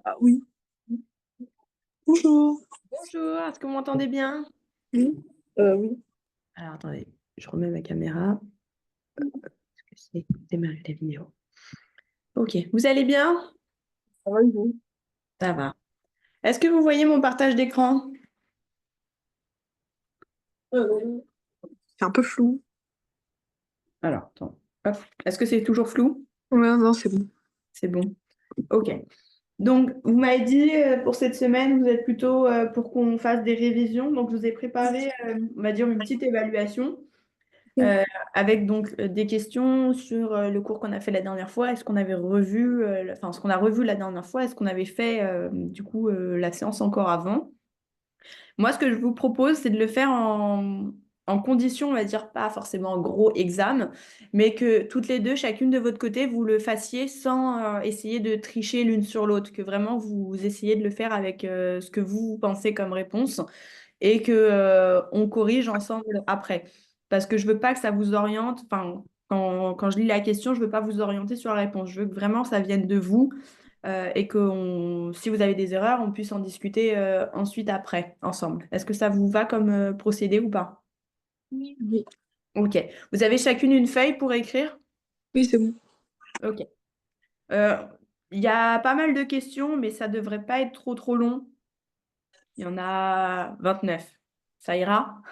Ah oui. Bonjour. Bonjour, est-ce que vous m'entendez bien? Oui. Oui. Alors attendez, je remets ma caméra. Parce que c'est démarrer la vidéo. Ok, vous allez bien? Ça va, et vous? Ça va. Est-ce que vous voyez mon partage d'écran? Euh, c'est un peu flou. Alors, attends. Hop. Est-ce que c'est toujours flou? Ouais, non, c'est bon. C'est bon. Ok. Donc, vous m'avez dit pour cette semaine, vous êtes plutôt pour qu'on fasse des révisions. Donc, je vous ai préparé, on va dire, une petite évaluation. Ok. Euh, avec donc des questions sur le cours qu'on a fait la dernière fois. Est-ce qu'on avait revu, enfin ce qu'on a revu la dernière fois, est-ce qu'on avait fait du coup la séance encore avant? Moi, ce que je vous propose, c'est de le faire en condition, on va dire pas forcément en gros examen, mais que toutes les deux, chacune de votre côté, vous le fassiez sans essayer de tricher l'une sur l'autre, que vraiment vous essayez de le faire avec ce que vous pensez comme réponse et que on corrige ensemble après. Parce que je veux pas que ça vous oriente, enfin, quand je lis la question, je veux pas vous orienter sur la réponse. Je veux que vraiment ça vienne de vous et que si vous avez des erreurs, on puisse en discuter ensuite après, ensemble. Est-ce que ça vous va comme procédé ou pas? Oui. Oui, Ok. Vous avez chacune une feuille pour écrire? oui, c'est bon. Ok. Euh, Il y a pas mal de questions, mais ça devrait pas être trop trop long. Il y en a 29. Ça ira?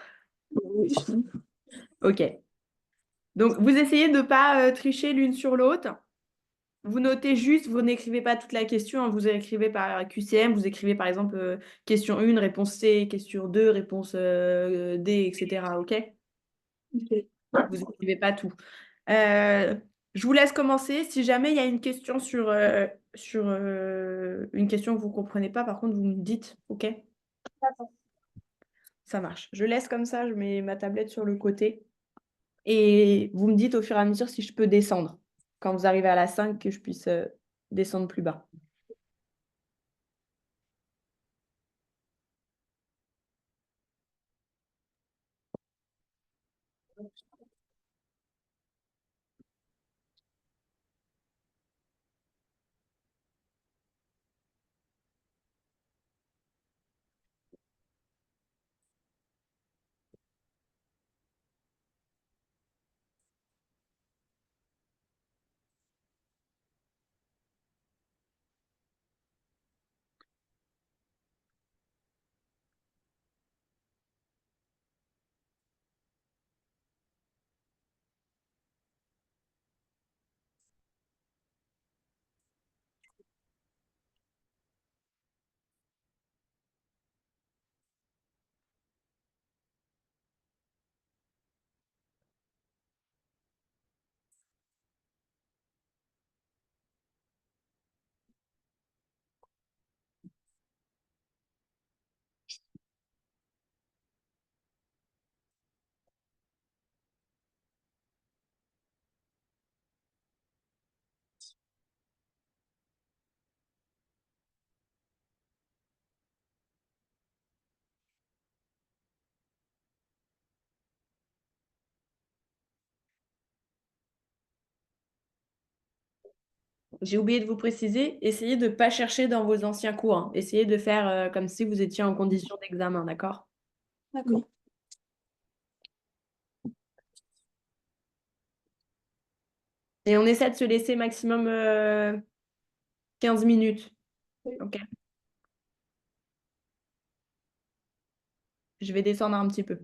Oui, c'est bon. Ok. Donc, vous essayez de ne pas tricher l'une sur l'autre. Vous notez juste, vous n'écrivez pas toute la question, hein. Vous écrivez par QCM, vous écrivez par exemple question 1, réponse C, question 2, réponse D, etc. OK? Ok. Vous n'écrivez pas tout. Euh, je vous laisse commencer. Si jamais il y a une question sur une question que vous ne comprenez pas, par contre, vous me dites, OK? Ça marche. Je laisse comme ça, je mets ma tablette sur le côté. Et vous me dites au fur et à mesure si je peux descendre. Quand vous arrivez à la 5, que je puisse descendre plus bas. J'ai oublié de vous préciser, essayez de ne pas chercher dans vos anciens cours, hein. Essayez de faire comme si vous étiez en condition d'examen, d'accord? D'accord. Et on essaie de se laisser maximum 15 minutes. Oui. Ok. Je vais descendre un petit peu.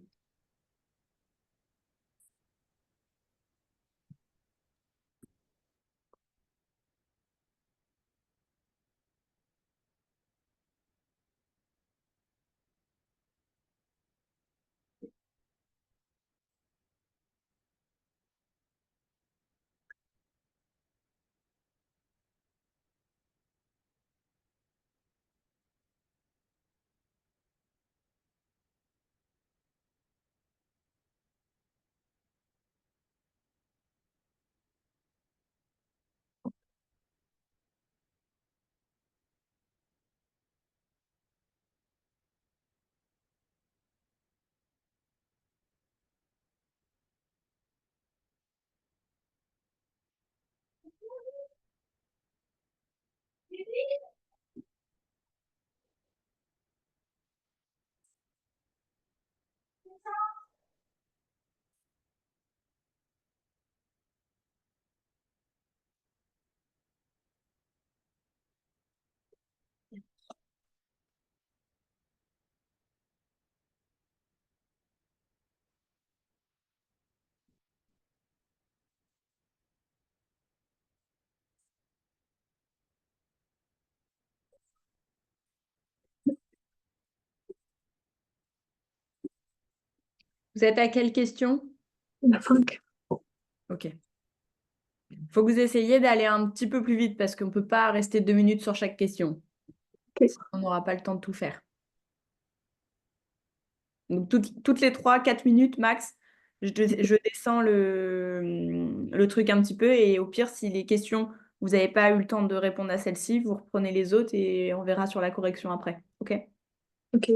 Vous êtes à quelle question? La 5. Ok. Faut que vous essayiez d'aller un petit peu plus vite parce qu'on ne peut pas rester 2 minutes sur chaque question. Ok. On n'aura pas le temps de tout faire. Donc, toutes les 3, 4 minutes max, je descends le truc un petit peu et au pire, si les questions, vous n'avez pas eu le temps de répondre à celle-ci, vous reprenez les autres et on verra sur la correction après. OK? Ok.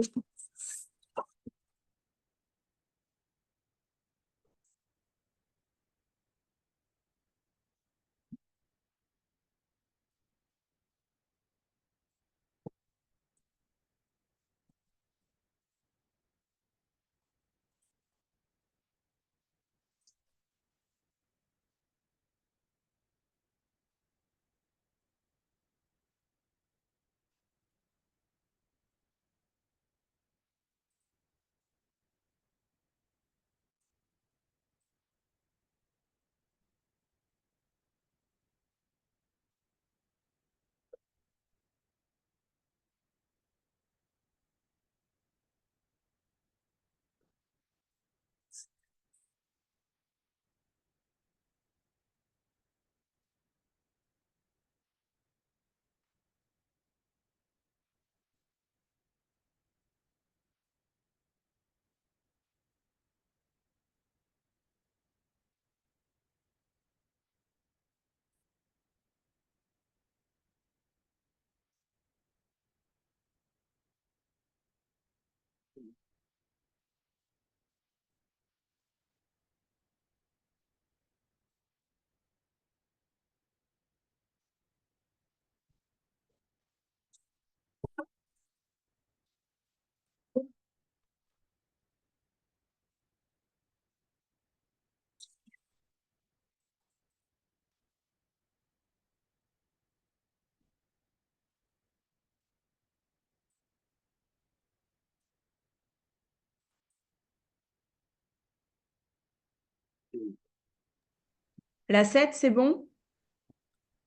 La 7, c'est bon?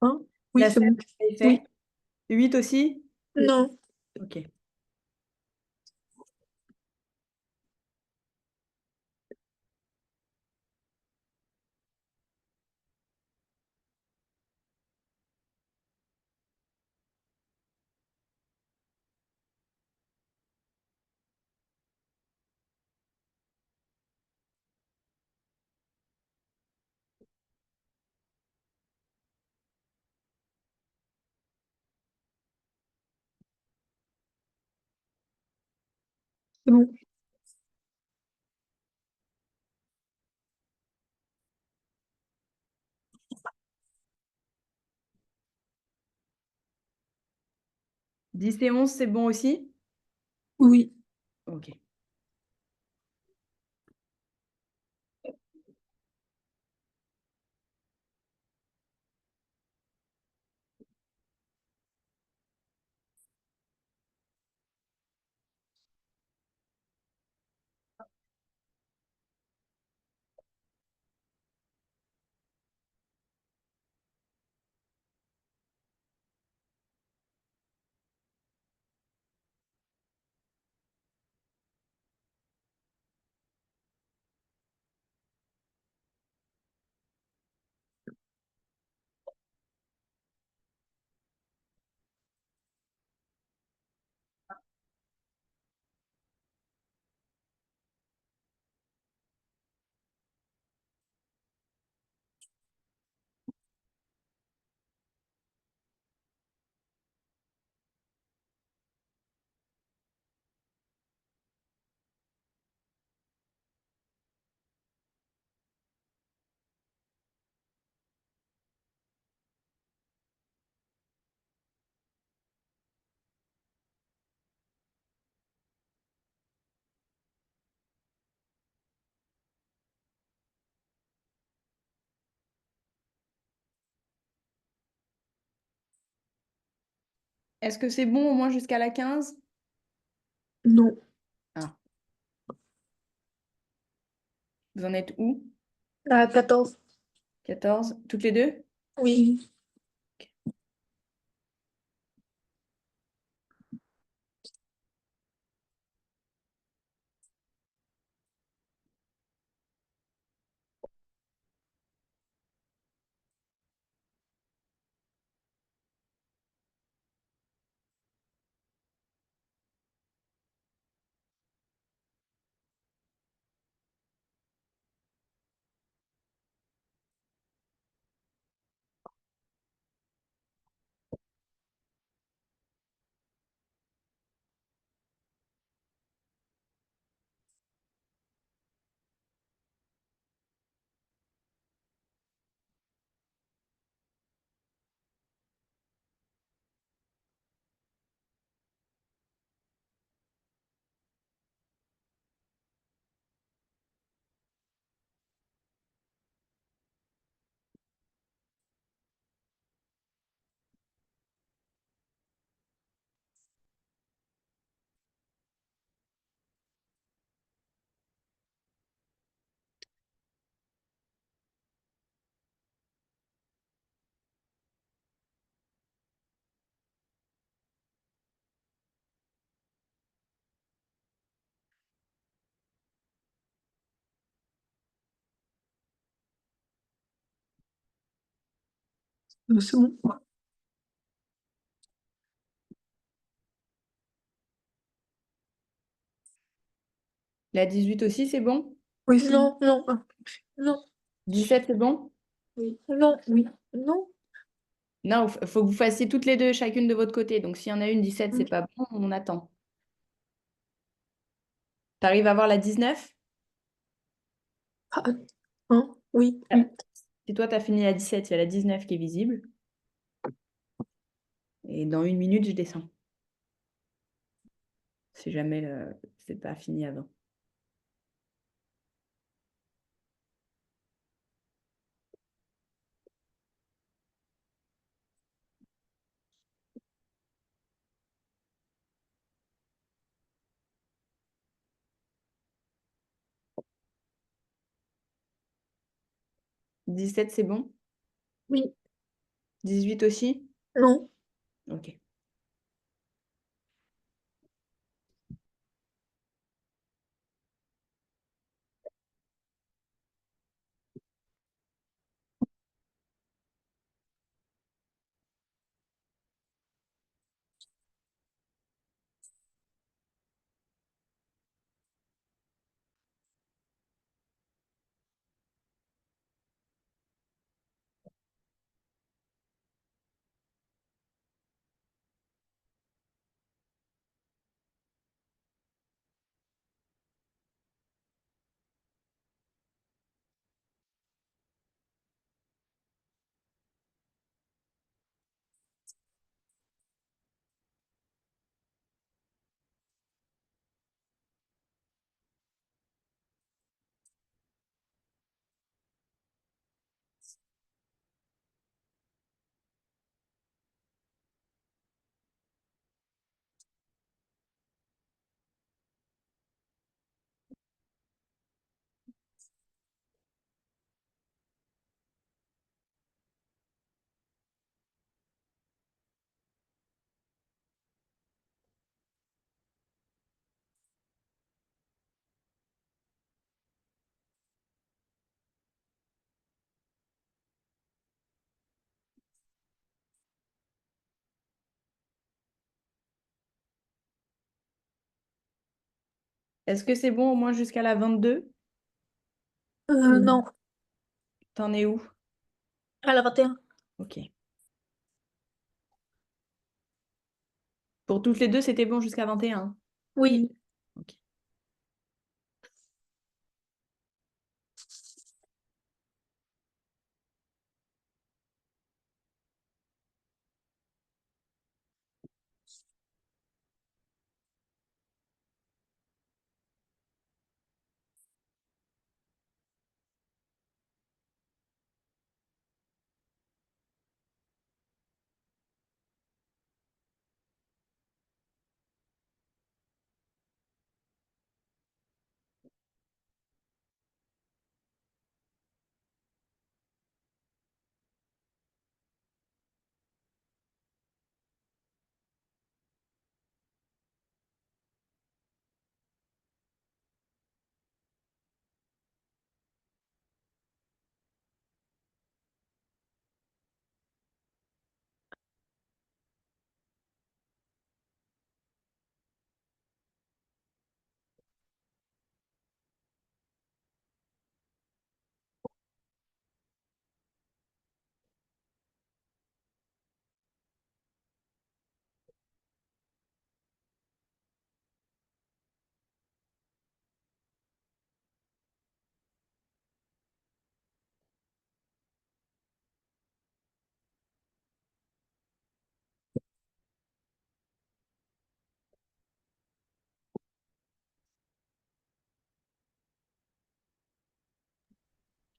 Hein? Oui, La c'est 7, bon. vous avez fait? Oui. 8 aussi? Non. OK. C'est bon. Dix et 11, c'est bon aussi? Oui. OK. Est-ce que c'est bon au moins jusqu'à la 15? Non. Ah, vous en êtes où? 14. 14? Toutes les deux? Oui. C'est bon. La 18 aussi, c'est bon? Oui, non, non, non, 17, c'est bon? oui, non, oui, non. Non, il faut que vous fassiez toutes les deux, chacune de votre côté. Donc, s'il y en a une, 17, c'est pas bon, on attend. T'arrives à voir la 19? Ah, hein, oui, Ah, oui. si toi, tu as fini la 17, il y a la 19 qui est visible. Et dans une minute, je descends. Si jamais c'est pas fini avant. 17, c'est bon? Oui, 18 aussi? non. Ok. Est-ce que c'est bon au moins jusqu'à la 22? Non. T'en es où? À la 21. Ok. Pour toutes les deux, c'était bon jusqu'à 21. Oui. Ok.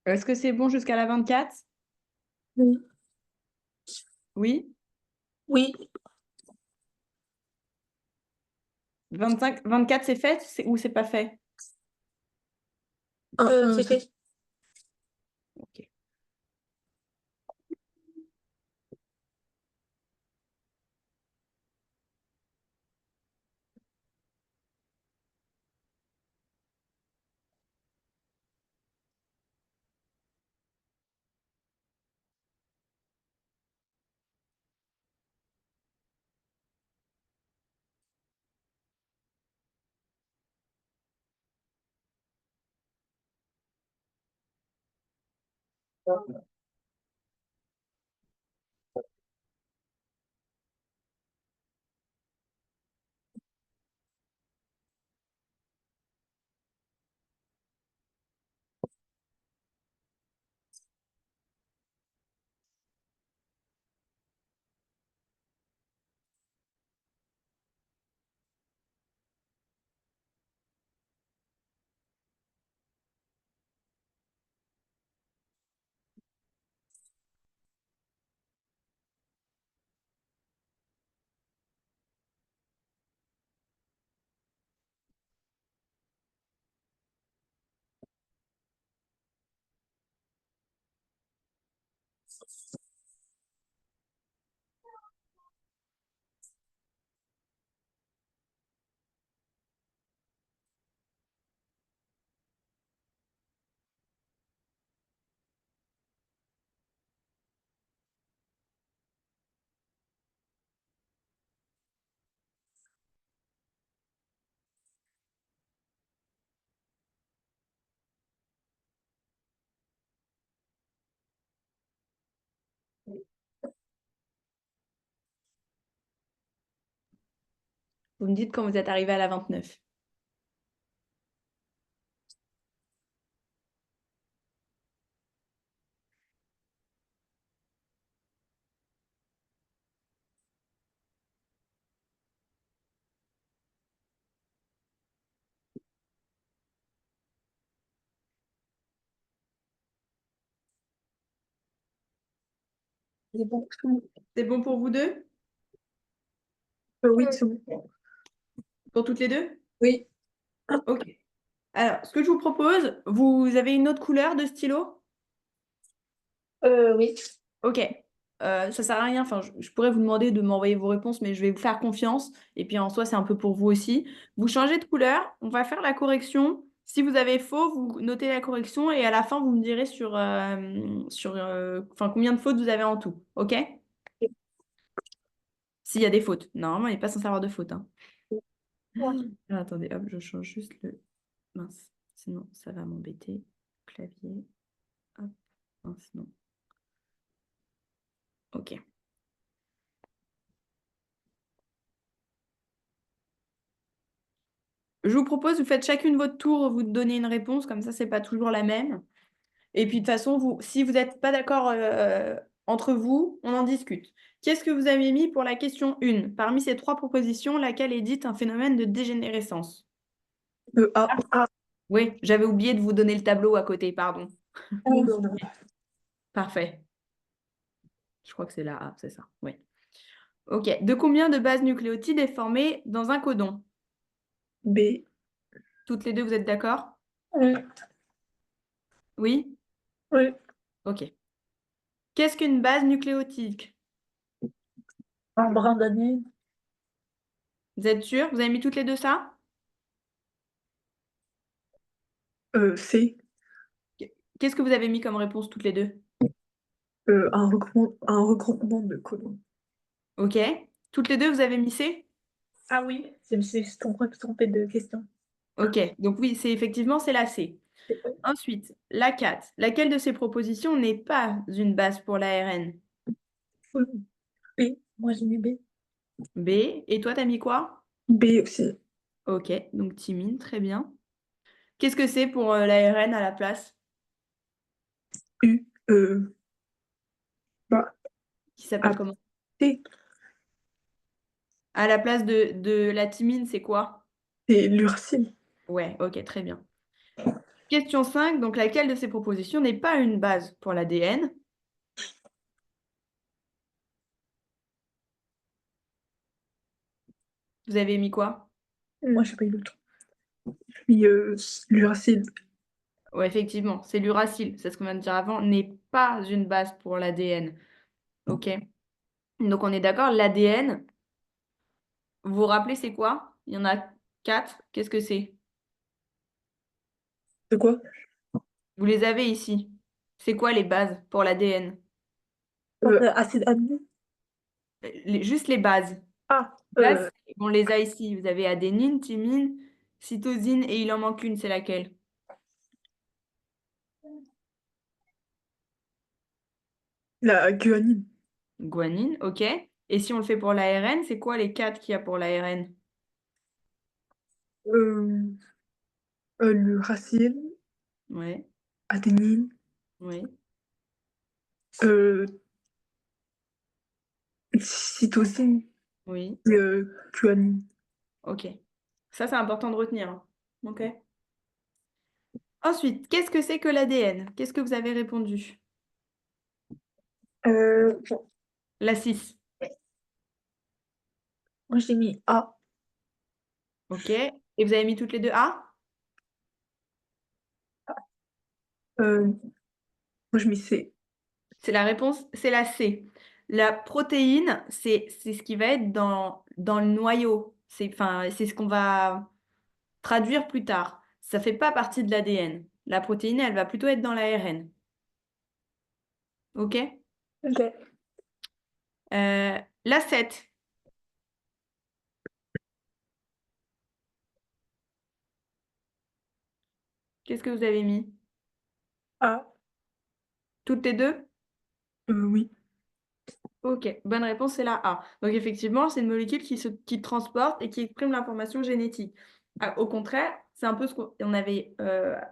Est-ce que c'est bon jusqu'à la 24? Oui. Oui. Oui. 25, 24, c'est fait ou c'est pas fait? C'est fait. Ok. Vous me dites quand vous êtes arrivé à la 29. C'est bon. C'est bon pour vous deux? Oui, c'est bon. Pour toutes les deux? Oui. Ok. Alors, ce que je vous propose, vous avez une autre couleur de stylo? Oui. Ok. Ça sert à rien. Enfin, je pourrais vous demander de m'envoyer vos réponses, mais je vais vous faire confiance. Et puis en soi, c'est un peu pour vous aussi. Vous changez de couleur, on va faire la correction. Si vous avez faux, vous notez la correction et à la fin, vous me direz enfin, combien de fautes vous avez en tout. Ok? S'il y a des fautes. Normalement, il n'est pas censé avoir de fautes, hein. Ah, attendez, hop, je change juste le. Mince, sinon ça va m'embêter. Clavier. Hop, mince, non. Ok. Je vous propose, vous faites chacune votre tour, vous donnez une réponse, comme ça, c'est pas toujours la même. Et puis de toute façon, si vous n'êtes pas d'accord entre vous, on en discute. Qu'est-ce que vous avez mis pour la question 1? Parmi ces trois propositions, laquelle est dite un phénomène de dégénérescence? A. Oui, j'avais oublié de vous donner le tableau à côté, pardon. A. Parfait. Je crois que c'est la A, c'est ça. Oui. Ok. De combien de bases nucléotides est formée dans un codon? B. Toutes les deux, vous êtes d'accord? Oui. Oui? Oui. Ok. Qu'est-ce qu'une base nucléotique? Un brin d'année. Vous êtes sûr? Vous avez mis toutes les deux ça? C. Qu'est-ce que vous avez mis comme réponse toutes les deux? Un regroupement de colons. Ok. Toutes les deux, vous avez mis C? Ah oui, c'est trompé de question. Ok. Donc oui, c'est la C. Ensuite, la 4. Laquelle de ces propositions n'est pas une base pour l'ARN? B. Moi, j'ai mis B. B. Et toi, t'as mis quoi? B aussi. Ok. Donc thymine, très bien. Qu'est-ce que c'est pour l'ARN à la place? U. Bah, Qui s'appelle A. comment? T. À la place de la thymine, c'est quoi? C'est l'uracile. Ouais, ok, très bien. Question 5. Donc laquelle de ces propositions n'est pas une base pour l'ADN? Vous avez mis quoi? Moi, j'ai pas eu le temps. Puis l'uracile. Ouais, effectivement, c'est l'uracile. C'est ce qu'on vient de dire avant, n'est pas une base pour l'ADN. Ok. Donc on est d'accord, l'ADN, vous vous rappelez c'est quoi? Il y en a 4. Qu'est-ce que c'est? De quoi? Vous les avez ici. C'est quoi les bases pour l'ADN? Acide aminé. Juste les bases. Ah, Bases, on les a ici. Vous avez adénine, thymine, cytosine et il en manque une, c'est laquelle? La guanine. Guanine, ok. Et si on le fait pour l'ARN, c'est quoi les 4 qu'il y a pour l'ARN? Euh, le racine, Oui, adénine, oui, euh, cytosine, oui, guanine. ok. Ça, c'est important de retenir, hein. Ok. Ensuite, qu'est-ce que c'est que l'ADN? Qu'est-ce que vous avez répondu? Bon, La 6. moi j'ai mis A. Ok. Et vous avez mis toutes les deux A? Euh, moi je mets C. C'est la réponse, c'est la C. La protéine, c'est ce qui va être dans le noyau. C'est ce qu'on va traduire plus tard. Ça fait pas partie de l'ADN. La protéine, elle va plutôt être dans l'ARN. OK? Ok. La 7. Qu'est-ce que vous avez mis? A. Toutes les deux? Oui. Ok, bonne réponse, c'est la A. Donc effectivement, c'est une molécule qui transporte et qui exprime l'information génétique. Au contraire, c'est un peu ce qu'on avait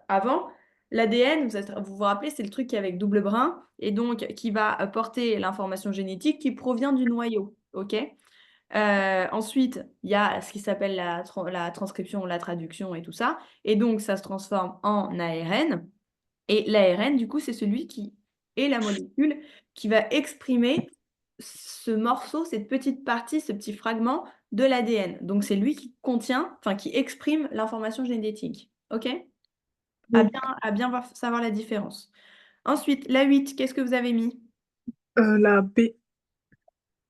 avant. L'ADN, vous vous rappelez, c'est le truc qui est avec double brin et donc qui va porter l'information génétique qui provient du noyau. Ok? Ensuite, il y a ce qui s'appelle la transcription, la traduction et tout ça. Et donc, ça se transforme en ARN. Et l'ARN, du coup, c'est celui qui est la molécule qui va exprimer ce morceau, cette petite partie, ce petit fragment de l'ADN. Donc, c'est lui qui contient, enfin, qui exprime l'information génétique. OK? Oui. À bien savoir la différence. Ensuite, la 8, qu'est-ce que vous avez mis? La B.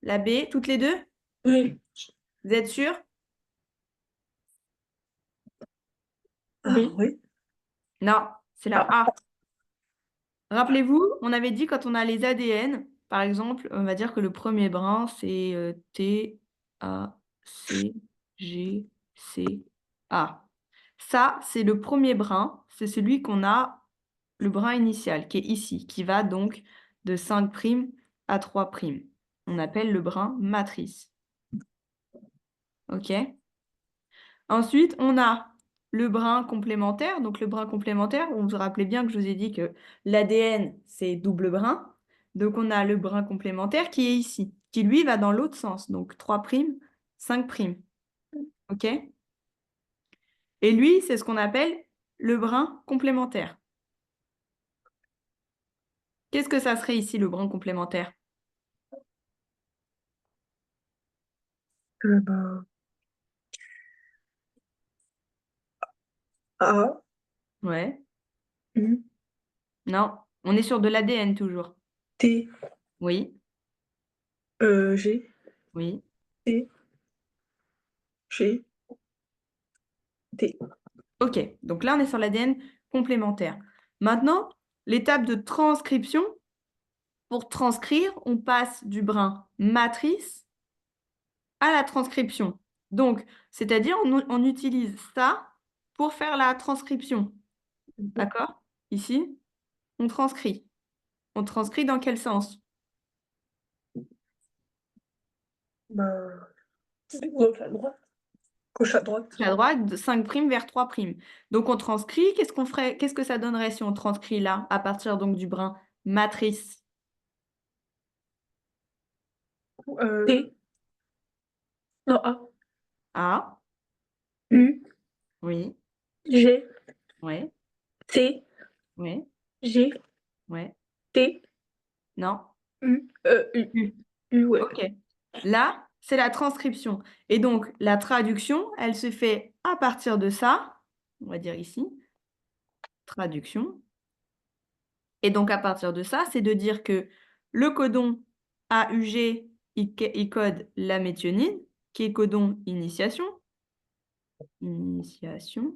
La B, toutes les deux? Oui. Vous êtes sûr? Ah Oui. oui. Non, c'est la Ah. A. Rappelez-vous, on avait dit quand on a les ADN, par exemple, on va dire que le premier brin, c'est T, A, C, G, C, A. Ça, c'est le premier brin, c'est celui qu'on a, le brin initial, qui est ici, qui va donc de 5' à 3'. On appelle le brin matrice. OK? Ensuite, on a le brin complémentaire. Donc, le brin complémentaire, on vous rappelez bien que je vous ai dit que l'ADN, c'est double brin. Donc, on a le brin complémentaire qui est ici, qui lui va dans l'autre sens. Donc, 3', 5'. OK? Et lui, c'est ce qu'on appelle le brin complémentaire. Qu'est-ce que ça serait ici, le brin complémentaire? Bah, A. Ouais. U. Non, on est sur de l'ADN toujours. T. Oui, G. oui. T. G. T. OK, donc là, on est sur l'ADN complémentaire. Maintenant, l'étape de transcription. Pour transcrire, on passe du brin matrice à la transcription. Donc, c'est-à-dire, on utilise ça pour faire la transcription. D'accord? Ici, on transcrit. On transcrit dans quel sens? Bah, gauche à droite. Gauche à droite. À droite, de 5' vers 3'. Donc, on transcrit. Qu'est-ce qu'on ferait? Qu'est-ce que ça donnerait si on transcrit là, à partir donc du brin matrice? T. Non, A. A, U. oui, G. ouais, T. ouais, G. ouais. T. Non, U. U. U. U, ouais. OK. Là, c'est la transcription. Et donc, la traduction, elle se fait à partir de ça. On va dire ici, traduction. Et donc, à partir de ça, c'est de dire que le codon AUG, il code la méthionine, qui est codon initiation. Initiation.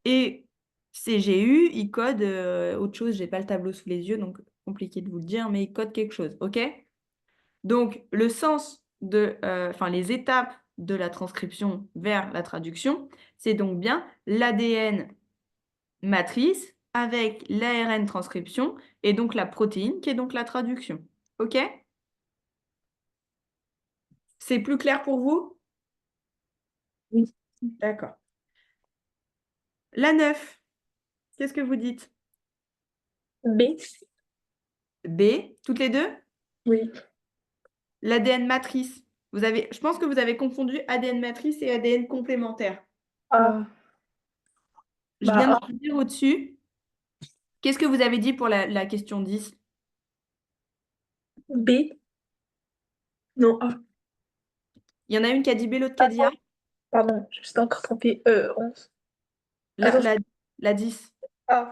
Et CGU, il code autre chose. Je n'ai pas le tableau sous les yeux, donc compliqué de vous le dire, mais il code quelque chose. OK? Donc, le sens enfin, les étapes de la transcription vers la traduction, c'est donc bien l'ADN matrice avec l'ARN transcription et donc la protéine qui est donc la traduction. OK? C'est plus clair pour vous? Oui. D'accord. La 9, qu'est-ce que vous dites? B. B, toutes les deux? Oui. L'ADN matrice. Je pense que vous avez confondu ADN matrice et ADN complémentaire. A. Je viens de Bah, vous dire au-dessus. Qu'est-ce que vous avez dit pour la question 10? B. Non, A. Il y en a une qui a dit B, l'autre qui a dit A? Attends, pardon, je me suis encore trompée. 11. La, Attends, la, la 10. A.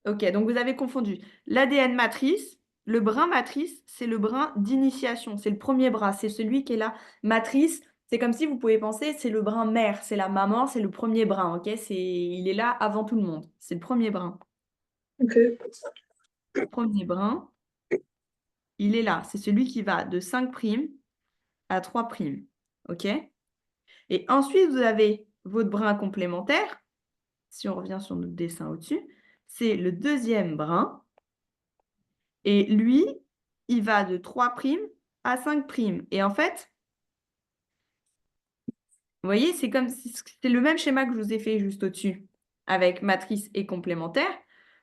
Ok, donc vous avez confondu. L'ADN matrice, le brin matrice, c'est le brin d'initiation. C'est le premier bras. C'est celui qui est là. Matrice, c'est comme si vous pouvez penser, c'est le brin mère. C'est la maman, c'est le premier brin. Ok, il est là avant tout le monde. C'est le premier brin. Ok. Premier brin, il est là. C'est celui qui va de 5' à 3'. Ok? Et ensuite, vous avez votre brin complémentaire. Si on revient sur notre dessin au-dessus, c'est le deuxième brin. Et lui, il va de 3' à 5'. Et en fait, vous voyez, c'est le même schéma que je vous ai fait juste au-dessus, avec matrice et complémentaire.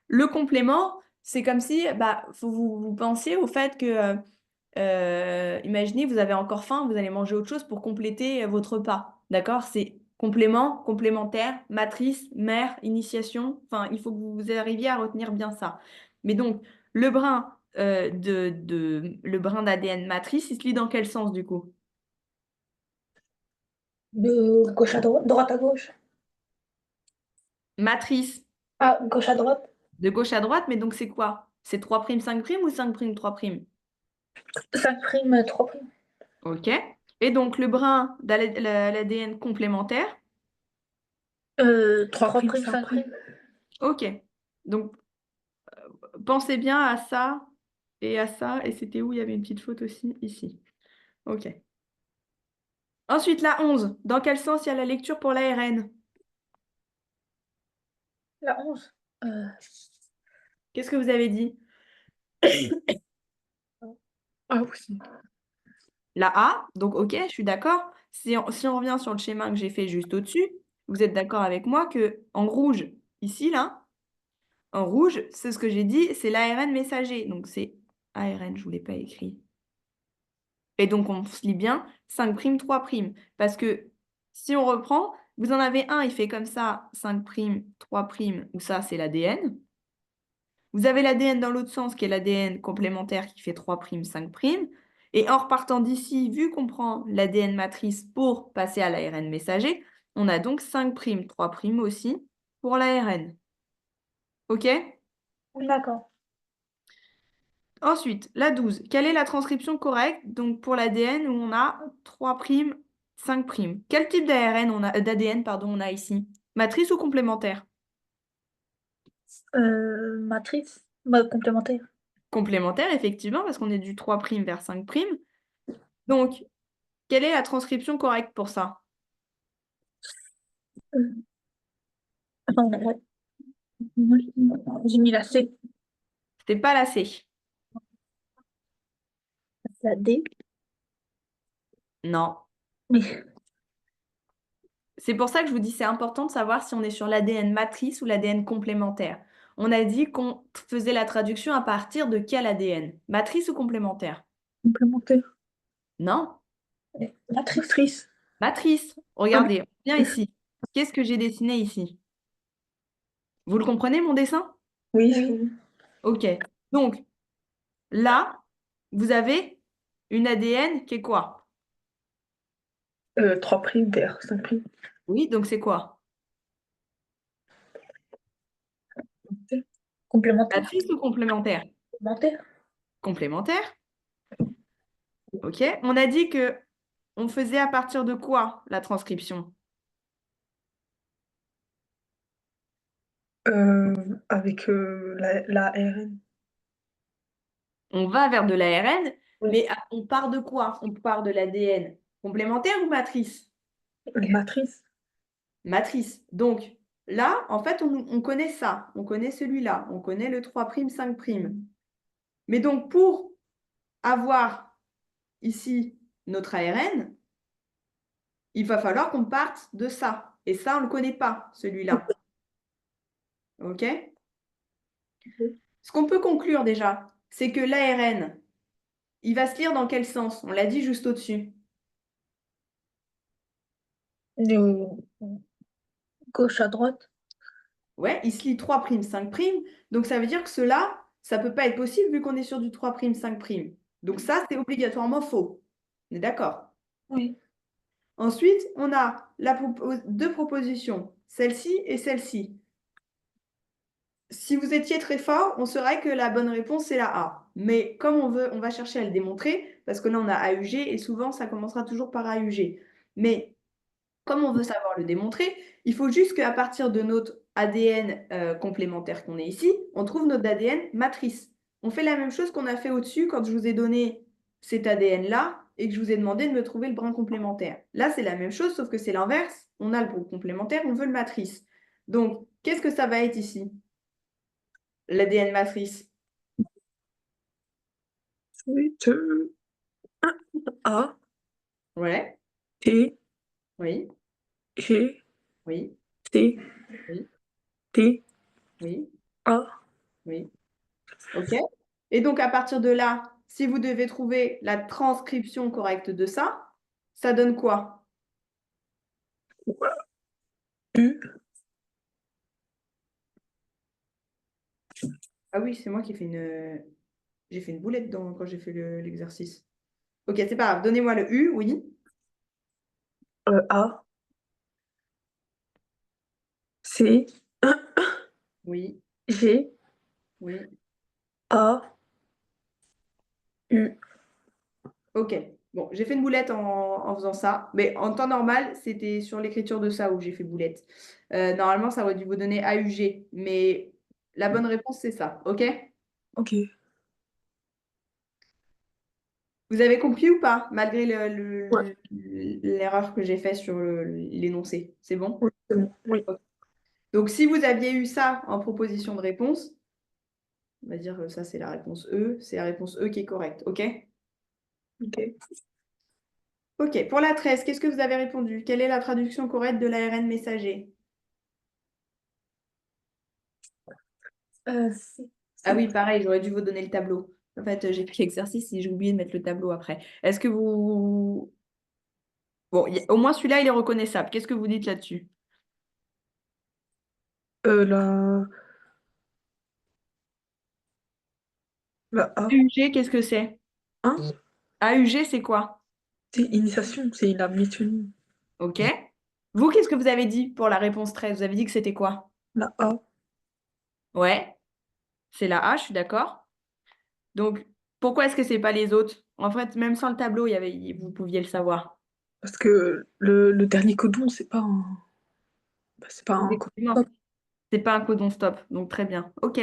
Le complément, c'est comme si vous pensiez au fait que, imaginez, vous avez encore faim, vous allez manger autre chose pour compléter votre repas. D'accord? C'est complément, complémentaire, matrice, mère, initiation. Enfin, il faut que vous arriviez à retenir bien ça. Mais donc, le brin, le brin d'ADN matrice, il se lit dans quel sens du coup? De gauche à droite, droite à gauche. Matrice. Ah, gauche à droite. De gauche à droite, mais donc c'est quoi? C'est 3', 5' ou 5', 3'? 5 primes, 3 primes. OK. Et donc le brin l'ADN complémentaire. 3 primes, 5 primes. OK. Donc pensez bien à ça et à ça. Et c'était où il y avait une petite faute aussi? Ici. OK. Ensuite, la 11. Dans quel sens il y a la lecture pour l'ARN? La 11. Qu'est-ce que vous avez dit? Ah oui. La A. Donc OK, je suis d'accord. Si on revient sur le schéma que j'ai fait juste au-dessus, vous êtes d'accord avec moi que en rouge, ici, là, en rouge, c'est ce que j'ai dit, c'est l'ARN messager. Donc, c'est ARN, je ne vous l'ai pas écrit. Et donc, on se lit bien 5', 3'. Parce que si on reprend, vous en avez un, il fait comme ça, 5', 3', ou ça, c'est l'ADN. Vous avez l'ADN dans l'autre sens, qui est l'ADN complémentaire, qui fait 3', 5'. Et en repartant d'ici, vu qu'on prend l'ADN matrice pour passer à l'ARN messager, on a donc 5', 3' aussi pour l'ARN. OK? D'accord. Ensuite, la 12. Quelle est la transcription correcte donc pour l'ADN où on a 3', 5'? Quel type d'ADN on a ici? Matrice ou complémentaire? Matrice. Bah, complémentaire. Complémentaire, effectivement, parce qu'on est du 3' vers 5'. Donc, quelle est la transcription correcte pour ça? Euh, Attends, ouais. Moi, j'ai mis la C. C'était pas la C. La D. Non. Mais C'est pour ça que je vous dis c'est important de savoir si on est sur l'ADN matrice ou l'ADN complémentaire. On a dit qu'on faisait la traduction à partir de quel ADN? Matrice ou complémentaire? complémentaire. Non. Matrice. Matrice, Ah oui. regardez, viens ici. Qu'est-ce que j'ai dessiné ici? Vous le comprenez, mon dessin? Oui. Ok. Donc, là, vous avez une ADN qui est quoi? 3 primes vers 5 primes. Oui, donc c'est quoi? Complémentaire. Matrice ou complémentaire? Complémentaire. Complémentaire. Ok. On a dit que on faisait à partir de quoi la transcription? Avec la RN. On va vers de l'ARN, Oui. mais on part de quoi? On part de l'ADN complémentaire ou matrice? Matrice. Matrice. Donc, là, en fait, on connaît ça. On connaît celui-là. On connaît le 3', 5'. Mais donc, pour avoir ici notre ARN, il va falloir qu'on parte de ça. Et ça, on ne le connaît pas, celui-là. OK? Ce qu'on peut conclure déjà, c'est que l'ARN, il va se lire dans quel sens? On l'a dit juste au-dessus. De gauche à droite. Ouais, il se lit 3', 5'. Donc, ça veut dire que cela, ça ne peut pas être possible vu qu'on est sur du 3', 5'. Donc, ça, c'est obligatoirement faux. On est d'accord? Oui. Ensuite, on a deux propositions, celle-ci et celle-ci. Si vous étiez très fort, on saurait que la bonne réponse, c'est la A. Mais comme on va chercher à le démontrer, parce que là, on a AUG, et souvent, ça commencera toujours par AUG. Mais comme on veut savoir le démontrer, il faut juste qu'à partir de notre ADN complémentaire qu'on est ici, on trouve notre ADN matrice. On fait la même chose qu'on a fait au-dessus quand je vous ai donné cet ADN-là et que je vous ai demandé de me trouver le brin complémentaire. Là, c'est la même chose, sauf que c'est l'inverse. On a le brin complémentaire, on veut le matrice. Donc, qu'est-ce que ça va être ici? L'ADN matrice. C'est A, Ouais, T, oui, G, oui, C, oui, T, oui, A. oui. OK? Et donc, à partir de là, si vous devez trouver la transcription correcte de ça, ça donne quoi? U, Ah oui, c'est moi qui ai fait j'ai fait une boulette quand j'ai fait l'exercice. OK, c'est pas grave. Donnez-moi le U, oui, A, C, oui, G, oui. A, U. OK. Bon, j'ai fait une boulette en faisant ça, mais en temps normal, c'était sur l'écriture de ça où j'ai fait boulette. Normalement, ça aurait dû vous donner AUG, mais la bonne réponse, c'est ça. OK? Ok. Vous avez compris ou pas, malgré Ouais. l'erreur que j'ai faite sur l'énoncé? C'est bon? Oui, c'est bon. Oui. Ok. Donc, si vous aviez eu ça en proposition de réponse, on va dire que ça, c'est la réponse E. C'est la réponse E qui est correcte. OK? Ok. OK. Pour la 13, qu'est-ce que vous avez répondu? Quelle est la traduction correcte de l'ARN messager? C. Ah oui, pareil, j'aurais dû vous donner le tableau. En fait, j'ai fait l'exercice et j'ai oublié de mettre le tableau après. Est-ce que vous... Bon, au moins celui-là, il est reconnaissable. Qu'est-ce que vous dites là-dessus? La A. AUG, qu'est-ce que c'est? Hein? AUG, c'est quoi? C'est initiation, c'est la méthode. OK. Vous, qu'est-ce que vous avez dit pour la réponse 13? Vous avez dit que c'était quoi? La A. Ouais, c'est la A, je suis d'accord. Donc, pourquoi est-ce que c'est pas les autres? En fait, même sans le tableau, vous pouviez le savoir. Parce que le dernier codon, c'est pas un. Bah, c'est pas un codon. Effectivement, c'est pas un codon stop. Donc, très bien. OK.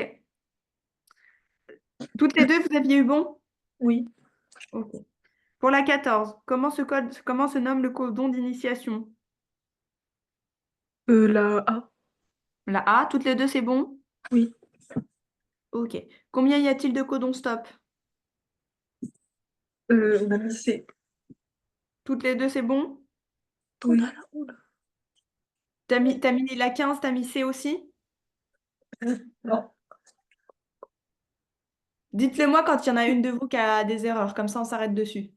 Toutes les deux, vous aviez eu bon? Oui. OK. Pour la 14, comment se nomme le codon d'initiation? La A. La A, toutes les deux, c'est bon? Oui. OK. Combien y a-t-il de codons stop? On a mis C. Toutes les deux, c'est bon? Oui. T'as mis la 15, t'as mis C aussi? Non. Dites-le moi quand il y en a une de vous qui a des erreurs, comme ça on s'arrête dessus.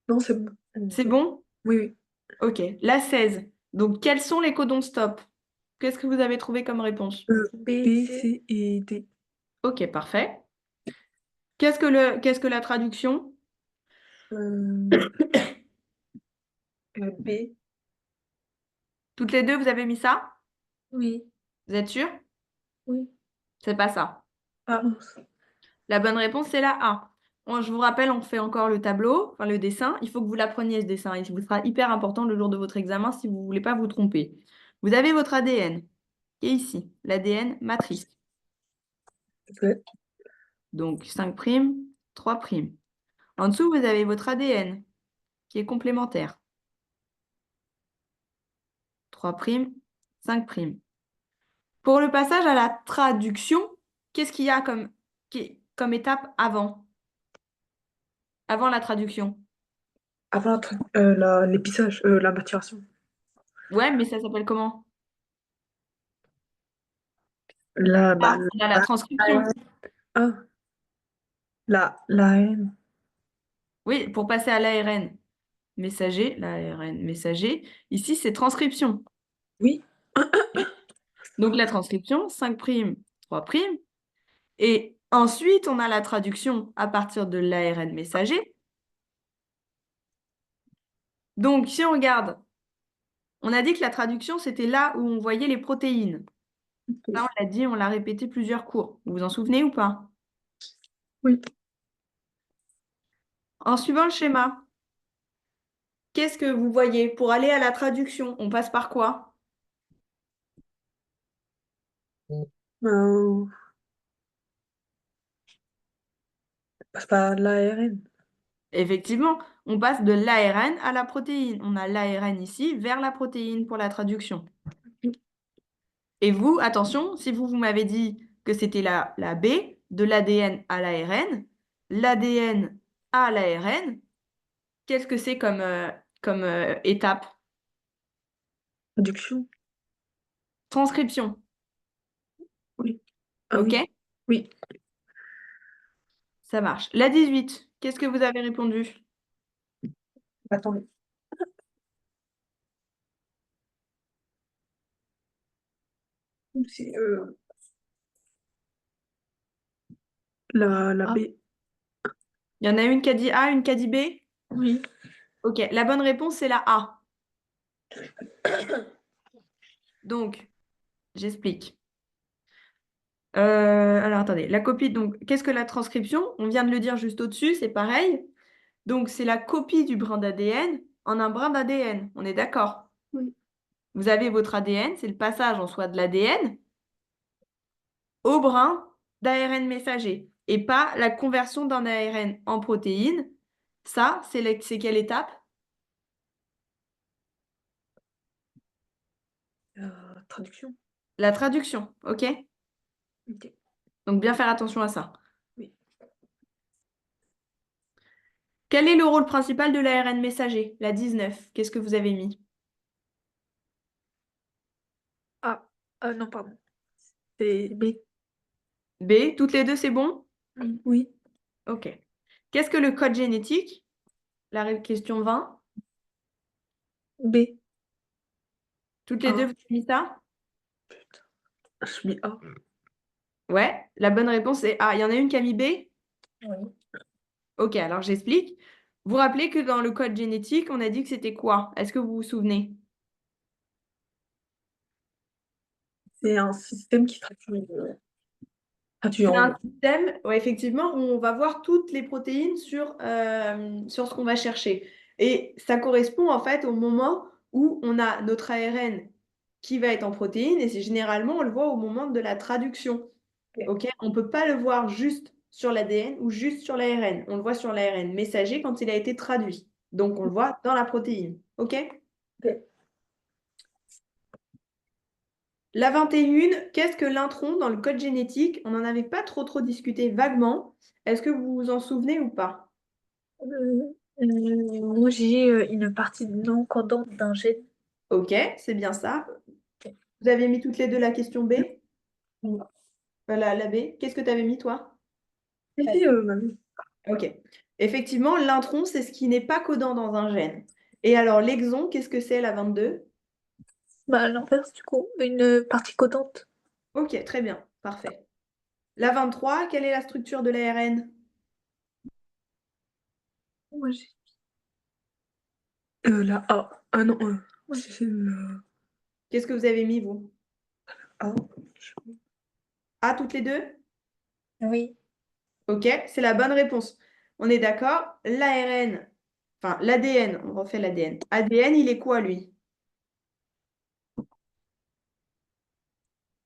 Non, c'est bon. C'est bon? Oui, oui. OK. La 16. Donc, quels sont les codons stop? Qu'est-ce que vous avez trouvé comme réponse? B, C et D. OK, parfait. Qu'est-ce que la traduction? Euh, B. Toutes les deux, vous avez mis ça? Oui. Vous êtes sûr? Oui. C'est pas ça. Ah, mince. La bonne réponse, c'est la A. Je vous rappelle, on fait encore le tableau, enfin le dessin. Il faut que vous l'appreniez, ce dessin. Il vous sera hyper important le jour de votre examen si vous ne voulez pas vous tromper. Vous avez votre ADN, qui est ici, l'ADN matrice. Ouais. Donc 5', 3'. En dessous, vous avez votre ADN, qui est complémentaire. 3', 5'. Pour le passage à la traduction, qu'est-ce qu'il y a comme étape avant? Avant la traduction? Avant l'épissage, la maturation. Ouais, mais ça s'appelle comment? Bah, On a la transcription. ah, la haine. Oui, pour passer à l'ARN messager, l'ARN messager, ici c'est transcription. Oui. Donc la transcription, 5', 3'. Et ensuite, on a la traduction à partir de l'ARN messager. Donc, si on regarde, on a dit que la traduction, c'était là où on voyait les protéines. Ça, on l'a dit, on l'a répété plusieurs cours. Vous vous en souvenez ou pas? Oui. En suivant le schéma, qu'est-ce que vous voyez? Pour aller à la traduction, on passe par quoi? Euh, passe par l'ARN. Effectivement, on passe de l'ARN à la protéine. On a l'ARN ici vers la protéine pour la traduction. Et vous, attention, si vous m'avez dit que c'était la B, de l'ADN à l'ADN à l'ARN, qu'est-ce que c'est comme étape? Traduction. Transcription, Oui. Ah ok? oui. Oui. Ça marche. La 18, qu'est-ce que vous avez répondu? Attendez. C'est la Ah. B. Il y en a une qui a dit A, une qui a dit B? Oui. Ok, la bonne réponse, c'est la A. Donc, j'explique. Alors, attendez, la copie, donc, qu'est-ce que la transcription? On vient de le dire juste au-dessus, c'est pareil. Donc, c'est la copie du brin d'ADN en un brin d'ADN. On est d'accord? Oui. Vous avez votre ADN, c'est le passage en soi de l'ADN au brin d'ARN messager et pas la conversion d'un ARN en protéine. Ça, c'est quelle étape? Traduction. La traduction, ok? Ok. Donc, bien faire attention à ça. Oui. Quel est le rôle principal de l'ARN messager? La 19, qu'est-ce que vous avez mis? Ah. Ah non, pardon. C'est B. B, toutes les deux, c'est bon? Oui. Ok. Qu'est-ce que le code génétique? Question 20. B. Toutes les deux, A. vous avez mis ça? Je mets A. Ouais, la bonne réponse est A. Il y en a une qui a mis B? Oui. Ok, alors j'explique. Vous vous rappelez que dans le code génétique, on a dit que c'était quoi? Est-ce que vous vous souvenez? C'est un système qui traduit C'est en un mots. système, ouais, effectivement, où on va voir toutes les protéines sur ce qu'on va chercher. Et ça correspond en fait au moment où on a notre ARN qui va être en protéines, et c'est généralement, on le voit au moment de la traduction. Ok. Ok. On ne peut pas le voir juste sur l'ADN ou juste sur l'ARN. On le voit sur l'ARN messager quand il a été traduit. Donc, on le voit dans la protéine. OK? Ok. La 21, qu'est-ce que l'intron dans le code génétique? On n'en avait pas trop discuté vaguement. Est-ce que vous vous en souvenez ou pas? Moi, j'ai une partie non codante d'un gène. OK, c'est bien ça. Ok. Vous avez mis toutes les deux la question B? Oui. La B. Qu'est-ce que tu avais mis, toi? Si, mamie. OK. Effectivement, l'intron, c'est ce qui n'est pas codant dans un gène. Et alors, l'exon, qu'est-ce que c'est, la 22? Bah, à l'inverse, du coup, une partie codante. Ok, très bien, parfait. La 23, quelle est la structure de l'ARN? Moi, j'ai. La A. Ah non, Ouais. c'est la Qu'est-ce que vous avez mis, vous? A. A, toutes les deux? Oui. Ok, c'est la bonne réponse. On est d'accord? L'ARN, enfin l'ADN, on refait l'ADN. ADN, il est quoi, lui?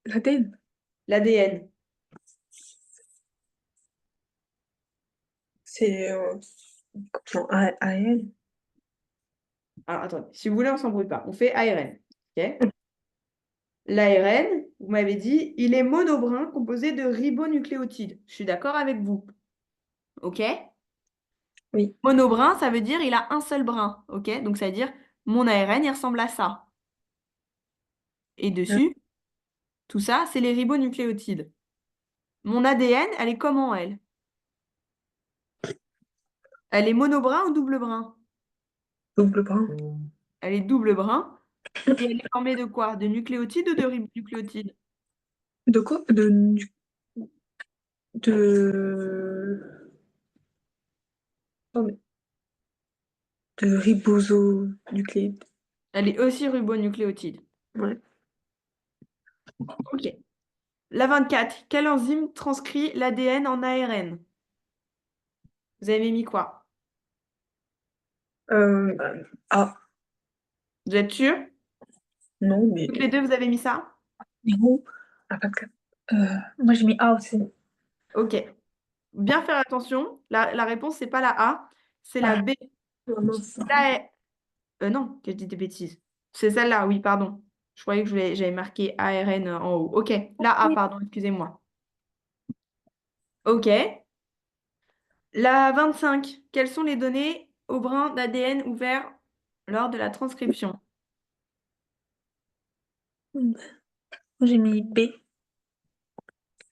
L'ADN. L'ADN. C'est non, AL. Alors, attendez, si vous voulez, on s'embrouille pas. On fait ARN. Ok? L'ARN, vous m'avez dit, il est monobrin composé de ribonucléotides. Je suis d'accord avec vous. OK? Oui. Monobrin, ça veut dire il a un seul brin. OK? Donc ça veut dire mon ARN, il ressemble à ça. Et Euh, dessus, tout ça, c'est les ribonucléotides. Mon ADN, elle est comment, elle? Elle est monobrin ou double brin? Double brin. Elle est double brin. Et elle est formée de quoi? De nucléotides ou de ribonucléotides? De quoi? De... Oh, mais- de ribosonucléides. Elle est aussi ribonucléotide. Ouais. OK. La 24. Quelle enzyme transcrit l'ADN en ARN? Vous avez mis quoi? Euh, ah, Vous êtes sûr? non, mais... Toutes les deux, vous avez mis ça? Non. Ah, 24. Moi, j'ai mis A aussi. OK. Bien faire attention. La réponse, c'est pas la A, c'est la Ah, B. oh, mince. La... non, que je dis des bêtises. C'est celle-là, oui, pardon. Je croyais que j'avais marqué ARN en haut. OK. La A, Oui. pardon, excusez-moi. OK. La 25. Quelles sont les données au brin d'ADN ouvert lors de la transcription? Moi, j'ai mis B.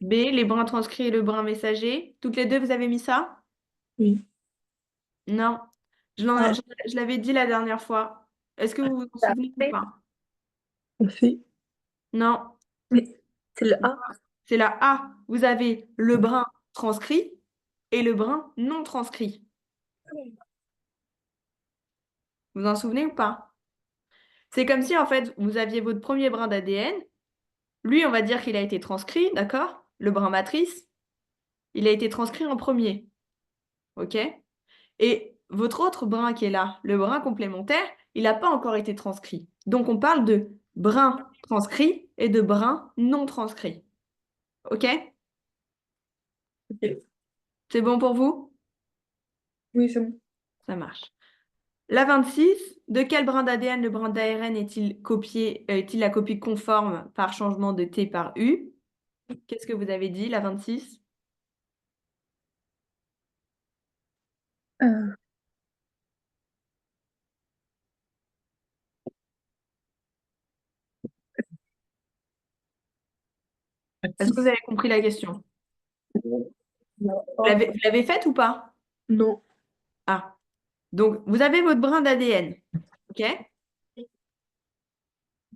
B, les brins transcrits et le brin messager. Toutes les deux, vous avez mis ça? Oui. Non. Ah, Je l'avais dit la dernière fois. Est-ce que vous vous en la souvenez ou B. pas? C. Non. Mais c'est le A. C'est la A. Vous avez le brin transcrit et le brin non transcrit. Vous vous en souvenez ou pas? C'est comme si, en fait, vous aviez votre premier brin d'ADN. Lui, on va dire qu'il a été transcrit, d'accord? Le brin matrice, il a été transcrit en premier. OK? Et votre autre brin qui est là, le brin complémentaire, il n'a pas encore été transcrit. Donc, on parle de brin transcrit et de brin non transcrit. OK? Ok. C'est bon pour vous? Oui, c'est bon. Ça marche. La 26, de quel brin d'ADN le brin d'ARN est-il copié, est-il la copie conforme par changement de T par U? Qu'est-ce que vous avez dit, la 26? Euh, Est-ce que vous 6. avez compris la question? Non. Vous l'avez faite ou pas? Non. Ah, donc vous avez votre brin d'ADN, ok?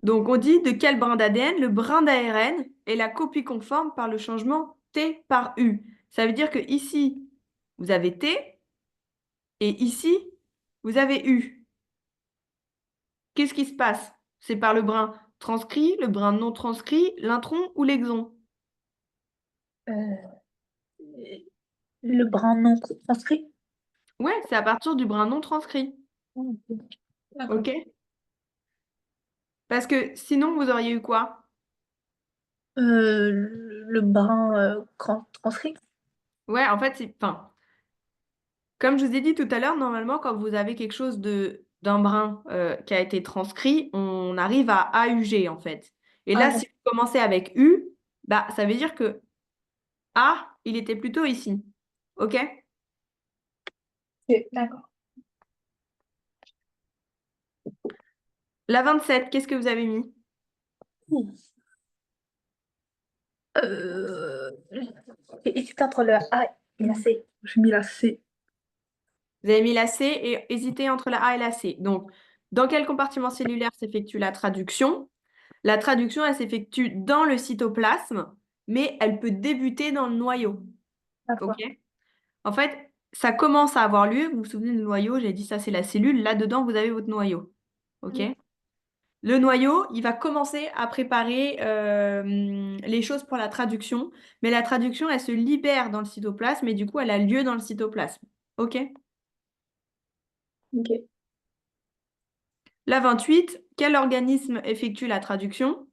Donc on dit de quel brin d'ADN le brin d'ARN est la copie conforme par le changement T par U. Ça veut dire que ici, vous avez T et ici, vous avez U. Qu'est-ce qui se passe? C'est par le brin transcrit, le brin non transcrit, l'intron ou l'exon? Euh, le brin non transcrit. Ouais, c'est à partir du brin non transcrit, Ok. D'accord. ok? Parce que sinon, vous auriez eu quoi? Le brin transcrit. Ouais, en fait, enfin, comme je vous ai dit tout à l'heure, normalement, quand vous avez quelque chose d'un brin qui a été transcrit, on arrive à AUG, en fait. Et Ah, là, si vous commencez avec U, bah, ça veut dire que A, il était plutôt ici, ok? ok, d'accord. La 27, qu'est-ce que vous avez mis? Hmm. Euh, Hésite entre le A et la C. J'ai mis la C. Vous avez mis la C et hésitez entre la A et la C. Donc, dans quel compartiment cellulaire s'effectue la traduction? La traduction, elle s'effectue dans le cytoplasme, mais elle peut débuter dans le noyau. OK? D'accord. En fait, ça commence à avoir lieu. Vous vous souvenez du noyau? J'ai dit ça, c'est la cellule. Là-dedans, vous avez votre noyau. OK? Mm. Le noyau, il va commencer à préparer les choses pour la traduction, mais la traduction, elle se libère dans le cytoplasme et du coup, elle a lieu dans le cytoplasme. OK? Ok. La 28, quel organisme effectue la traduction?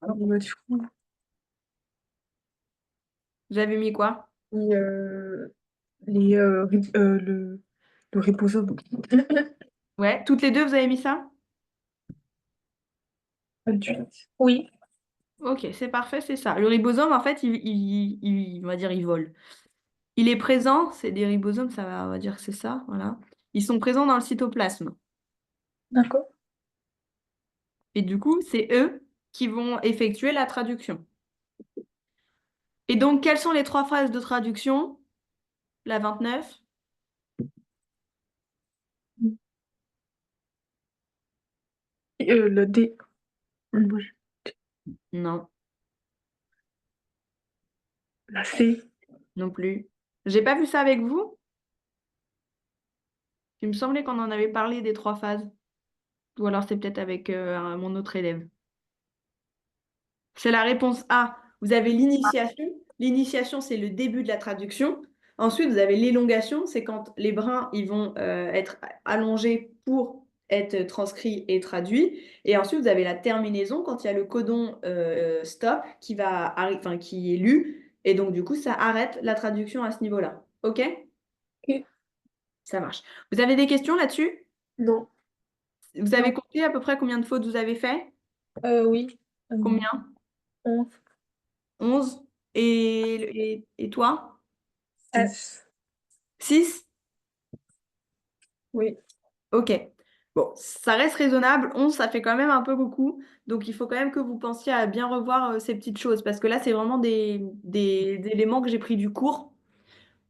Alors, du coup, Vous avez mis quoi? et, le ribosome. Ouais, toutes les deux, vous avez mis ça? Adulte. Oui. Ok, c'est parfait, c'est ça. Le ribosome, en fait, on va dire, il vole. Il est présent, c'est des ribosomes, on va dire que c'est ça, voilà. Ils sont présents dans le cytoplasme. D'accord. Et du coup, c'est eux qui vont effectuer la traduction. Et donc, quelles sont les trois phases de traduction? La 29? Le D. Moi, Non, La C. non plus. J'ai pas vu ça avec vous. Il me semblait qu'on en avait parlé des trois phases. Ou alors c'est peut-être avec mon autre élève. C'est la réponse A. Vous avez l'initiation. L'initiation, c'est le début de la traduction. Ensuite, vous avez l'élongation, c'est quand les brins ils vont être allongés pour être transcrits et traduits. Et ensuite, vous avez la terminaison, quand il y a le codon stop enfin, qui est lu. Et donc, du coup, ça arrête la traduction à ce niveau-là. OK? Ok. Ça marche. Vous avez des questions là-dessus? Non. Vous avez Non. compté à peu près combien de fautes vous avez fait? Oui. Combien? 11. 11. Et toi? 6. 6. Oui. Ok. Bon, ça reste raisonnable. 11, ça fait quand même un peu beaucoup. Donc, il faut quand même que vous pensiez à bien revoir ces petites choses. Parce que là, c'est vraiment des éléments que j'ai pris du cours.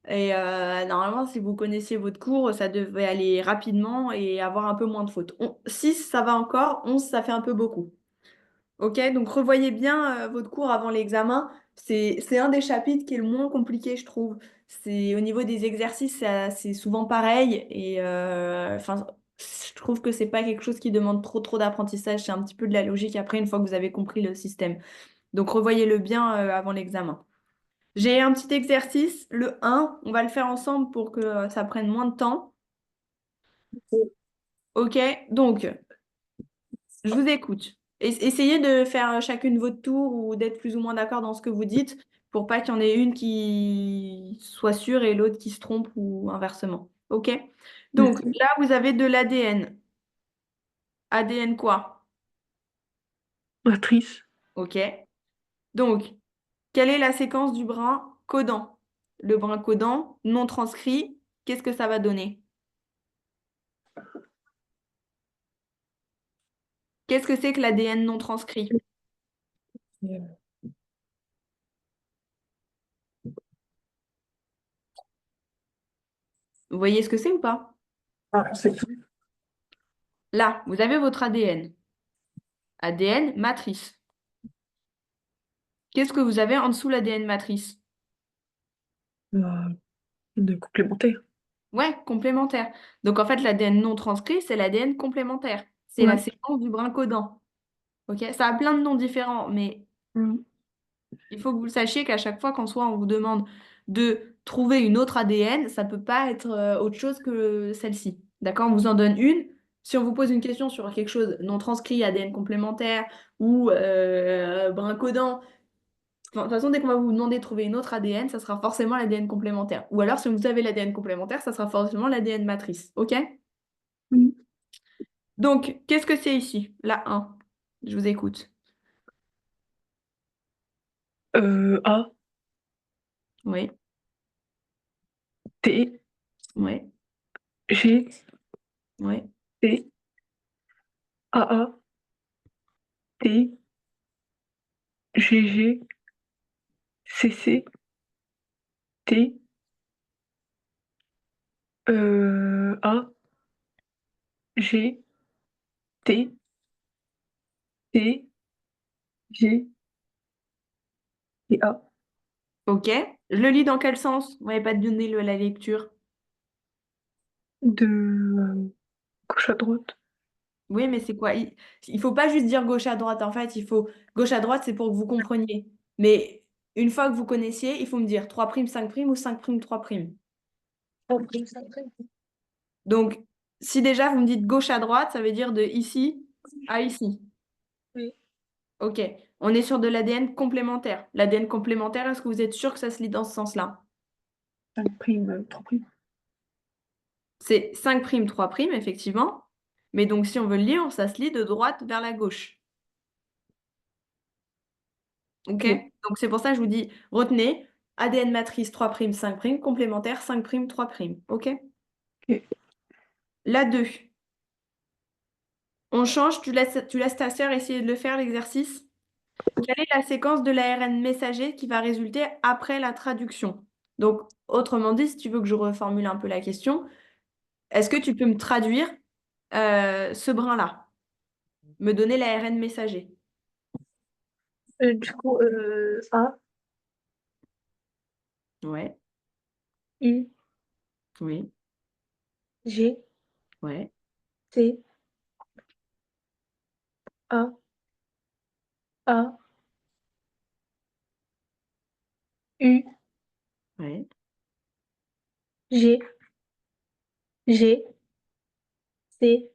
Et normalement, si vous connaissiez votre cours, ça devait aller rapidement et avoir un peu moins de fautes. 6, ça va encore. 11, ça fait un peu beaucoup. Ok, donc revoyez bien votre cours avant l'examen. C'est un des chapitres qui est le moins compliqué, je trouve. C'est au niveau des exercices, c'est souvent pareil. Et enfin, je trouve que c'est pas quelque chose qui demande trop d'apprentissage. C'est un petit peu de la logique après, une fois que vous avez compris le système. Donc revoyez-le bien avant l'examen. J'ai un petit exercice, le 1. On va le faire ensemble pour que ça prenne moins de temps. Ok, donc je vous écoute. Essayez de faire chacune votre tour ou d'être plus ou moins d'accord dans ce que vous dites pour pas qu'il y en ait une qui soit sûre et l'autre qui se trompe ou inversement. OK? Donc Merci. là, vous avez de l'ADN. ADN quoi? Matrice. OK. Donc, quelle est la séquence du brin codant? Le brin codant non transcrit, qu'est-ce que ça va donner? Qu'est-ce que c'est que l'ADN non transcrit? Euh, Vous voyez ce que c'est ou pas? Ah, c'est tout. Là, vous avez votre ADN. ADN matrice. Qu'est-ce que vous avez en dessous l'ADN matrice? Euh, de complémentaire. Ouais, complémentaire. Donc en fait, l'ADN non transcrit, c'est l'ADN complémentaire. C'est la Ouais. séquence du brin codant. Ok? Ça a plein de noms différents, mais Mm. il faut que vous le sachiez qu'à chaque fois qu'en soit on vous demande de trouver une autre ADN, ça peut pas être autre chose que celle-ci. D'accord? On vous en donne une. Si on vous pose une question sur quelque chose non transcrit, ADN complémentaire ou brin codant, enfin, de toute façon, dès qu'on va vous demander de trouver une autre ADN, ça sera forcément l'ADN complémentaire. Ou alors, si vous avez l'ADN complémentaire, ça sera forcément l'ADN matrice. OK? Mm. Donc, qu'est-ce que c'est ici? La 1. Je vous écoute. A, Oui, T, oui, G, oui. T, AA, T, GG, CC, T, A, G, T, T, G et A. OK. Je le lis dans quel sens? Vous m'avez pas donné la lecture. De gauche à droite. Oui, mais c'est quoi? Il faut pas juste dire gauche à droite. En fait, il faut gauche à droite, c'est pour que vous compreniez. Mais une fois que vous connaissiez, il faut me dire 3', 5' ou 5', 3'. Oh, prime, ça, prime. Donc, si déjà vous me dites gauche à droite, ça veut dire de ici à ici. Oui. Ok, on est sur de l'ADN complémentaire. L'ADN complémentaire, est-ce que vous êtes sûr que ça se lit dans ce sens-là? 5 prime, 3 prime. C'est 5', 3', effectivement. Mais donc, si on veut le lire, ça se lit de droite vers la gauche. Ok? Oui. Donc c'est pour ça que je vous dis, retenez ADN matrice 3', 5', complémentaire 5', 3'. Ok? Ok. La 2. On change, tu laisses ta sœur essayer de le faire, l'exercice. Quelle est la séquence de l'ARN messager qui va résulter après la traduction? Donc, autrement dit, si tu veux que je reformule un peu la question, est-ce que tu peux me traduire ce brin-là? Me donner l'ARN messager? Du coup, A, Ouais, U, oui, G, ouais, T, A, A, U, ouais. G, G, C,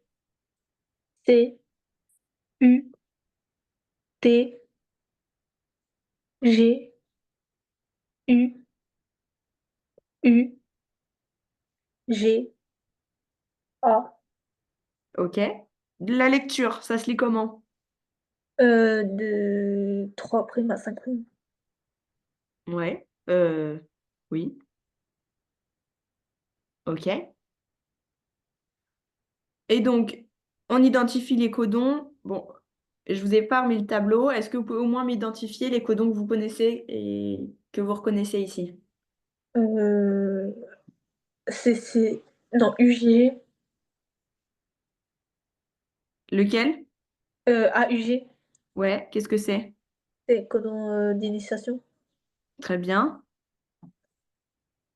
C, U, T, G, U, U, G, A. Ok. De la lecture, ça se lit comment? De 3' à 5'. Ouais. Oui, ok. Et donc, on identifie les codons. Bon, je vous ai pas remis le tableau. Est-ce que vous pouvez au moins m'identifier les codons que vous connaissez et que vous reconnaissez ici? Euh, C, non, UG, Lequel? AUG, Ouais, qu'est-ce que c'est? c'est codon d'initiation. Très bien.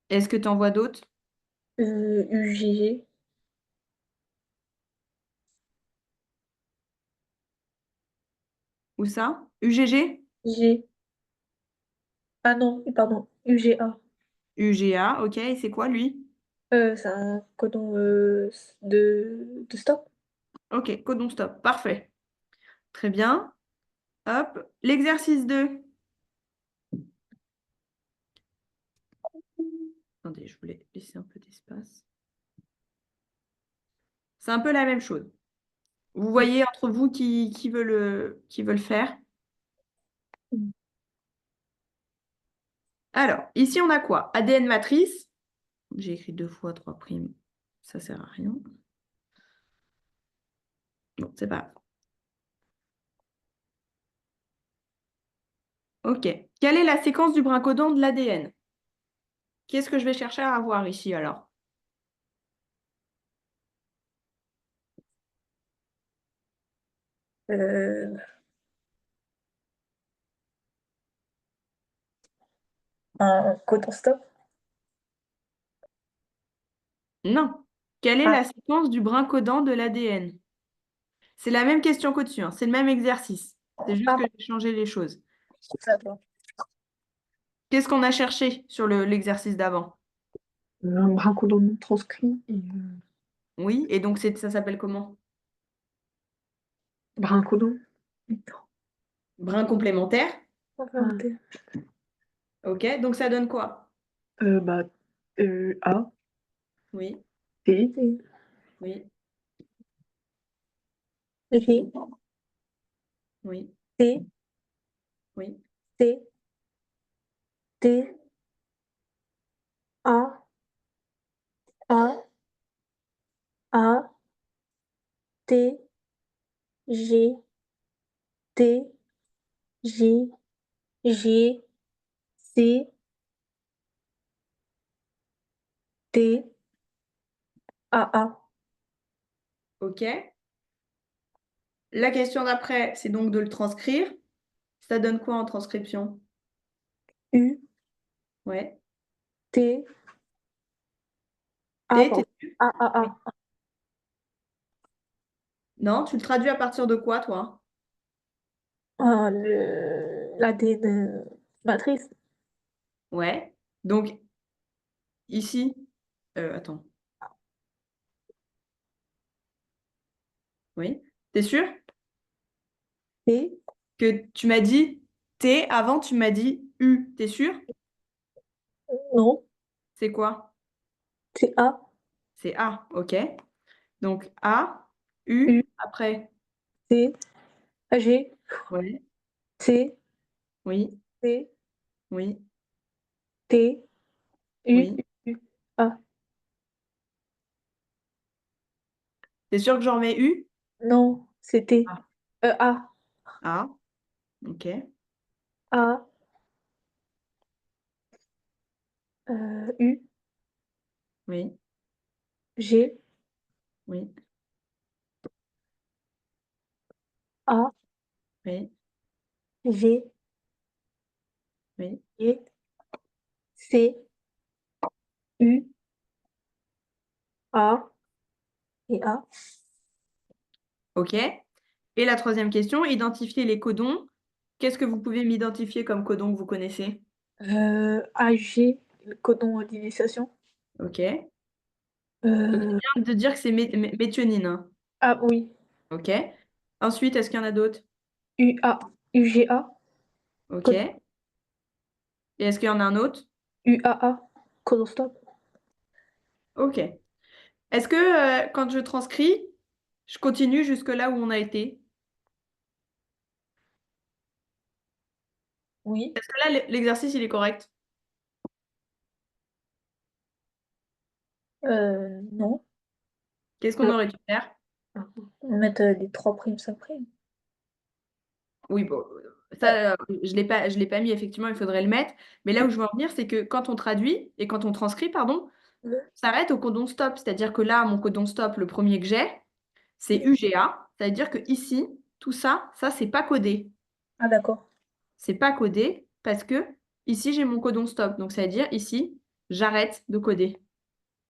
Est-ce que tu en vois d'autres? UGG, Où ça? UGG? G, ah non, pardon, UGA. UGA, ok. Et c'est quoi lui? C'est un codon de stop. Ok, codon stop. Parfait. Très bien. Hop. L'exercice 2. Attendez, je voulais laisser un peu d'espace. C'est un peu la même chose. Vous voyez entre vous qui veut le faire? Mm. Alors, ici, on a quoi? ADN matrice. J'ai écrit 2 fois 3'. Ça sert à rien. Bon, c'est pas grave. Ok. Quelle est la séquence du brin codant de l'ADN? Qu'est-ce que je vais chercher à avoir ici alors? Euh, un codon stop. Non. Quelle est Ah, la séquence du brin codant de l'ADN? C'est la même question qu'au-dessus, hein. C'est le même exercice. C'est juste ah, que j'ai changé les choses. d'accord. Qu'est-ce qu'on a cherché sur l'exercice d'avant? Un bracodon non transcrit et Oui, et donc ça s'appelle comment? bracodon. Brin complémentaire. Inventé. Ok, donc ça donne quoi? Bah, A, Oui, T, T, oui, G, oui, T, oui. T, T, A, A, A, T, G, T, G, G, C, T, A, A, Ok. La question d'après, c'est donc de le transcrire. Ça donne quoi en transcription? U, Ouais. T, A, T, t'es pardon. sûr? A, A, Oui. A. Non, tu le traduis à partir de quoi, toi? Ah, l'ADN matrice. Ouais. Donc, ici, attends. Oui. T'es sûr T, que tu m'as dit T, avant tu m'as dit U. T'es sûr? non, C'est quoi? T, A, C'est A, ok. Donc A, U, U, après. T, G, Ouais. T, Oui, C, oui, T, U, oui. U, A. T'es sûr que j'en mets U? Non, c'est T. Ah, A, ah, ok. A, U, Oui, G, oui, A, oui, G, oui. G, C, U, A et A. Ok. Et la troisième question, identifier les codons. Qu'est-ce que vous pouvez m'identifier comme codon que vous connaissez? AG, le codon d'initiation. Ok. Donc, Euh, c'est bien de dire que c'est méthionine, hein. ah oui, Ok. Ensuite, est-ce qu'il y en a d'autres? UA, UGA, Ok. code Et est-ce qu'il y en a un autre? UAA, codon stop. Ok. Est-ce que quand je transcris, je continue jusque là où on a été? Oui. Est-ce que là, l'exercice, il est correct? Non. Qu'est-ce qu'on aurait dû faire? Mettre les 3 primes, 5 primes. Oui, bon, Euh, ça, je l'ai pas mis, effectivement, il faudrait le mettre. Mais là où je veux en venir, c'est que quand on traduit et quand on transcrit, pardon, le- on s'arrête au codon stop. C'est-à-dire que là, mon codon stop, le premier que j'ai, c'est le- UGA. C'est-à-dire que ici, tout ça, c'est pas codé. Ah d'accord. C'est pas codé parce que ici, j'ai mon codon stop. Donc, ça veut dire ici, j'arrête de coder.